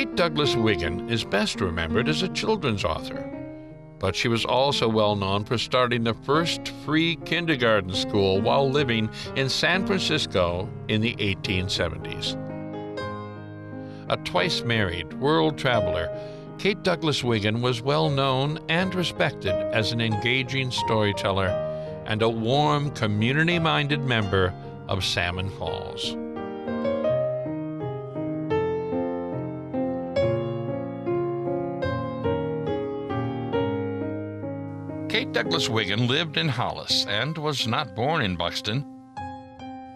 Kate Douglas Wiggin is best remembered as a children's author, but she was also well known for starting the first free kindergarten school while living in San Francisco in the 1870s. A twice married world traveler, Kate Douglas Wiggin was well known and respected as an engaging storyteller and a warm, community-minded member of Salmon Falls. Kate Douglas Wiggin lived in Hollis and was not born in Buxton,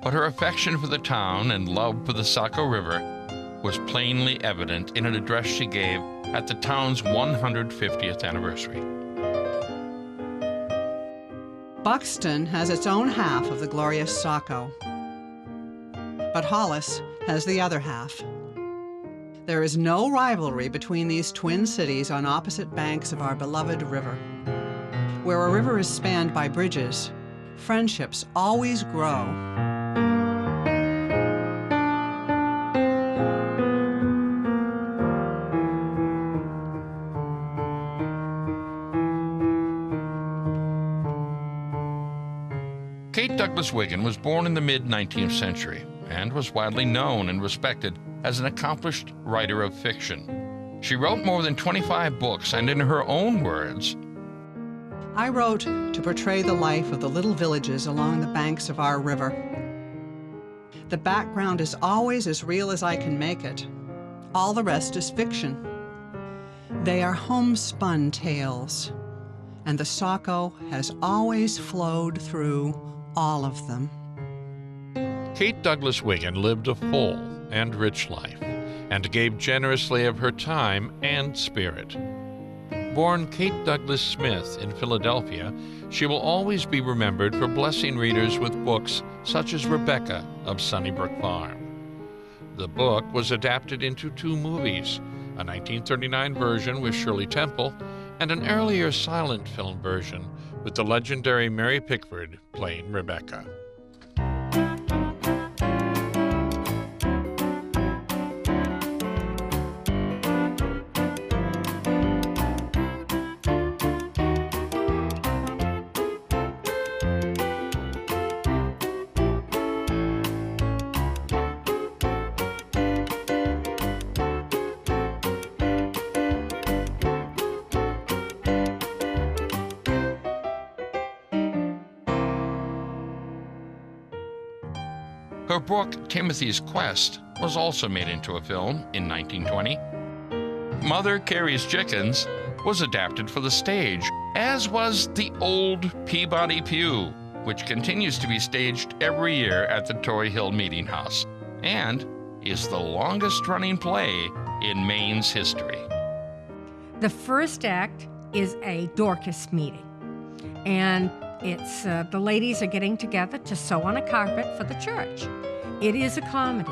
but her affection for the town and love for the Saco River was plainly evident in an address she gave at the town's 150th anniversary. Buxton has its own half of the glorious Saco, but Hollis has the other half. There is no rivalry between these twin cities on opposite banks of our beloved river. Where a river is spanned by bridges, friendships always grow. Kate Douglas Wiggin was born in the mid-19th century and was widely known and respected as an accomplished writer of fiction. She wrote more than 25 books, and in her own words, I wrote to portray the life of the little villages along the banks of our river. The background is always as real as I can make it. All the rest is fiction. They are homespun tales, and the Saco has always flowed through all of them. Kate Douglas Wiggin lived a full and rich life and gave generously of her time and spirit. Born Kate Douglas Smith in Philadelphia, she will always be remembered for blessing readers with books such as Rebecca of Sunnybrook Farm. The book was adapted into 2 movies, a 1939 version with Shirley Temple and an earlier silent film version with the legendary Mary Pickford playing Rebecca. Her book, Timothy's Quest, was also made into a film in 1920. Mother Carey's Chickens was adapted for the stage, as was The Old Peabody Pew, which continues to be staged every year at the Torrey Hill Meeting House, and is the longest-running play in Maine's history. The first act is a Dorcas meeting, and it's the ladies are getting together to sew on a carpet for the church. It is a comedy.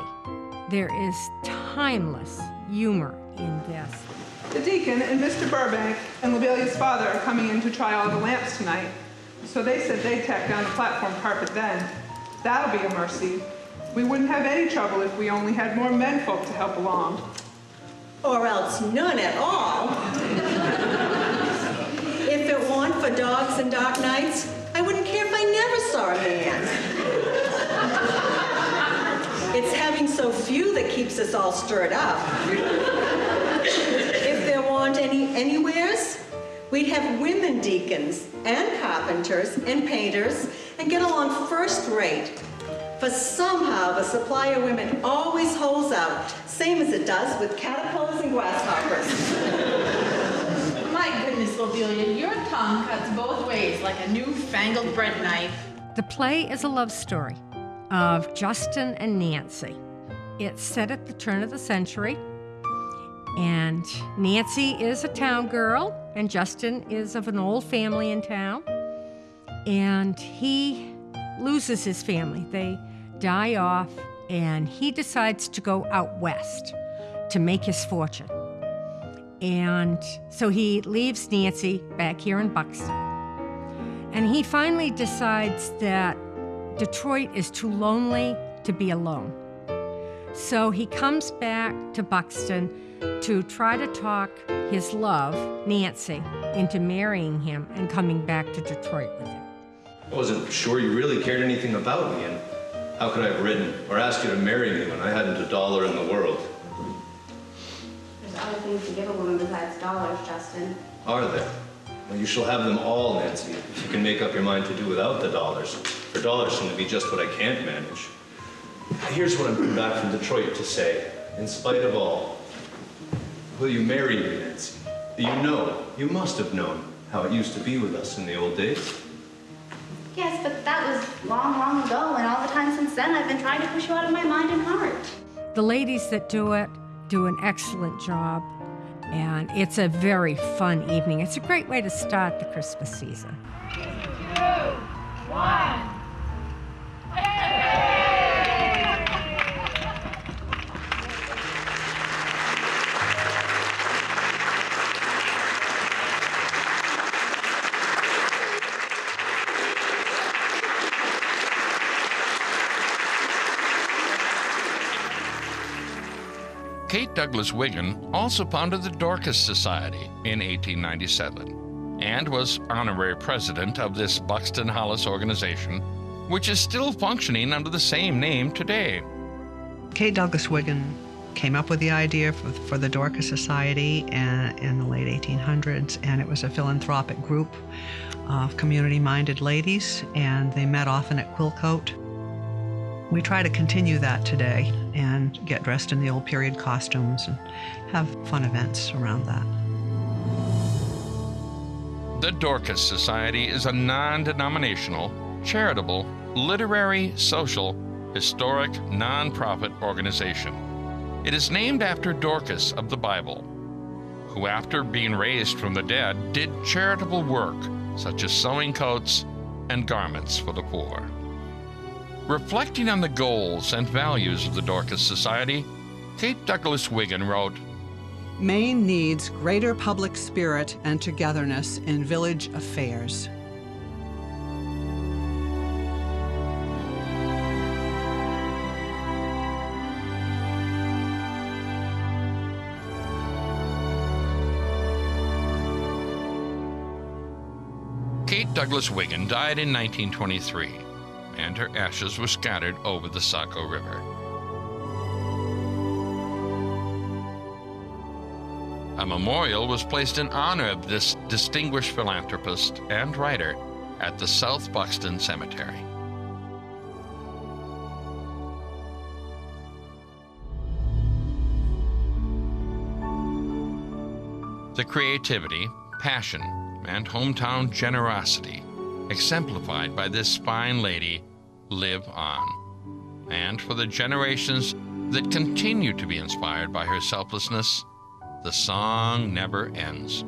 There is timeless humor in this. The deacon and Mr. Burbank and Lobelia's father are coming in to try all the lamps tonight, so they said they'd tack down the platform carpet then. That'll be a mercy. We wouldn't have any trouble if we only had more menfolk to help along. Or else none at all. If it weren't for dogs and dark nights, I wouldn't care if I never saw a man. It's having so few that keeps us all stirred up. If there weren't anywheres, we'd have women deacons and carpenters and painters and get along first rate. For somehow the supply of women always holds out, same as it does with caterpillars and grasshoppers. My goodness, Lobelia, your tongue cuts both ways like a newfangled bread knife. The play is a love story of Justin and Nancy. It's set at the turn of the century, and Nancy is a town girl, and Justin is of an old family in town, and he loses his family. They die off, and he decides to go out west to make his fortune. And so he leaves Nancy back here in Buxton. And he finally decides that Detroit is too lonely to be alone. So he comes back to Buxton to try to talk his love, Nancy, into marrying him and coming back to Detroit with him. I wasn't sure you really cared anything about me, and how could I have written or asked you to marry me when I hadn't a dollar in the world? There's other things to give a woman besides dollars, Justin. Are there? Well, you shall have them all, Nancy, if you can make up your mind to do without the dollars. For dollars seem to be just what I can't manage. Here's what I'm coming back from Detroit to say. In spite of all, will you marry me, Nancy? You must have known how it used to be with us in the old days. Yes, but that was long, long ago, and all the time since then I've been trying to push you out of my mind and heart. The ladies that do it do an excellent job, and it's a very fun evening. It's a great way to start the Christmas season. 3, 2, 1. Kate Douglas Wiggin also founded the Dorcas Society in 1897 and was honorary president of this Buxton Hollis organization, which is still functioning under the same name today. Kate Douglas Wiggin came up with the idea for the Dorcas Society in the late 1800s, and it was a philanthropic group of community-minded ladies, and they met often at Quillcote. We try to continue that today and get dressed in the old period costumes and have fun events around that. The Dorcas Society is a non-denominational, charitable, literary, social, historic, non-profit organization. It is named after Dorcas of the Bible, who after being raised from the dead did charitable work such as sewing coats and garments for the poor. Reflecting on the goals and values of the Dorcas Society, Kate Douglas Wiggin wrote, Maine needs greater public spirit and togetherness in village affairs. Kate Douglas Wiggin died in 1923, and her ashes were scattered over the Saco River. A memorial was placed in honor of this distinguished philanthropist and writer at the South Buxton Cemetery. The creativity, passion, and hometown generosity exemplified by this fine lady live on. And for the generations that continue to be inspired by her selflessness, the song never ends.